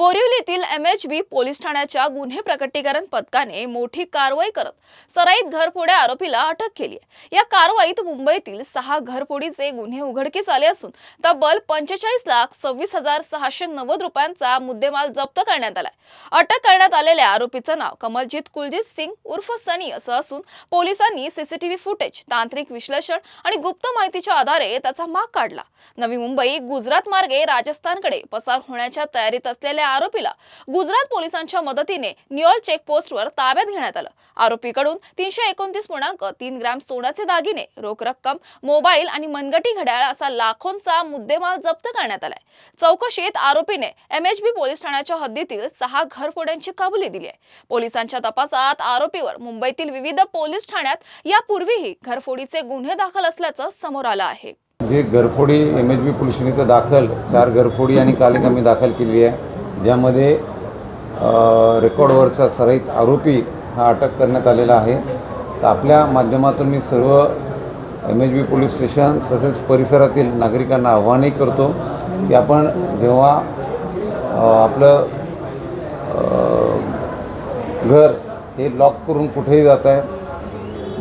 बोरिवलीतील MHB police ठाण्याच्या गुन्हे प्रकटीकरण पथकाने मोठी कारवाई करत सराईत घरफोड्या आरोपीला अटक केली आहे। या कारवाईत मुंबईतील 6 घरफोडीचे गुन्हे उघडकीस आले असून तब्बल 45,26,690 रुपयांचा मुद्देमाल जप्त करण्यात आलाय। अटक करण्यात आलेल्या आरोपीचं नाव कमलजीत कुलजीत सिंग उर्फ सनी असं असून पोलिसांनी सीसीटीव्ही फुटेज, तांत्रिक विश्लेषण आणि गुप्त माहितीच्या आधारे त्याचा माग काढला। नवी मुंबई गुजरात मार्गे राजस्थानकडे पसार होण्याच्या तयारीत असलेल्या आरोपीला गुजरात पोलिसांच्या मदतीने नियोल चेकपोस्टवर ताब्यात घेण्यात आलं। आरोपीकडून 329.3 ग्रॅम सोन्याचे दागिने, रोख रक्कम, मोबाईल आणि मनगटी घड्याळ असा लाखोंचा मुद्देमाल जप्त करण्यात आलाय। चौकशीत आरोपीने MHB पोलीस ठाण्याच्या हद्दीतील 6 घरफोड्यांची कबुली दिली आहे। पोलिसांच्या तपासात आरोपीवर मुंबईतील विविध पोलीस ठाण्यात यापूर्वीही घरफोडीचे गुन्हे दाखल असल्याचं समोर आलं आहे। जे घरफोडी MHB पोलीस ठाण्यात दाखल 4 घरफोडी आणि काल एक आम्ही दाखल केली आहे, ज्यामध्ये रेकॉर्डवरचा सराईत आरोपी हा अटक करण्यात आलेला आहे। तर आपल्या माध्यमातून मी सर्व MHB पोलीस स्टेशन तसेच परिसरातील नागरिकांना आव्हानही करतो की आपण जेव्हा आपलं घर हे लॉक करून कुठेही जात आहे,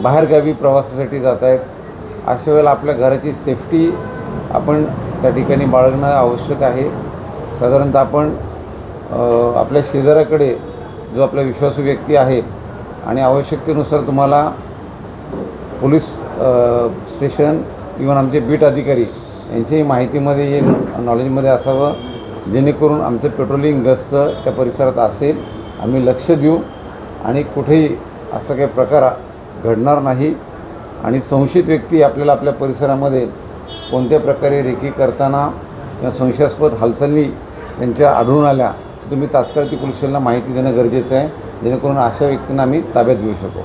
बाहेरगावी प्रवासासाठी जात आहेत, अशा वेळेला आपल्या घराची सेफ्टी आपण त्या ठिकाणी बाळगणं आवश्यक आहे। साधारणतः आपण आपल्या शेजाऱ्याकडे जो आपला विश्वासू व्यक्ती आहे आणि आवश्यकतेनुसार तुम्हाला पोलीस स्टेशन इव्हन आमचे बीट अधिकारी यांच्याही माहितीमध्ये हे नॉलेजमध्ये असावं, जेणेकरून आमचं पेट्रोलिंग गस्त त्या परिसरात असेल, आम्ही लक्ष देऊ आणि कुठेही असा काही प्रकार घडणार नाही। आणि संशयित व्यक्ती आपल्याला आपल्या परिसरामध्ये कोणत्या प्रकारे रेकी करताना किंवा संशयास्पद हालचाली त्यांच्या आढळून आल्या तर तुम्ही तात्काळ ती पोलिसांना माहिती देणं गरजेचं आहे, जेणेकरून अशा व्यक्तींना आम्ही ताब्यात घेऊ शकू।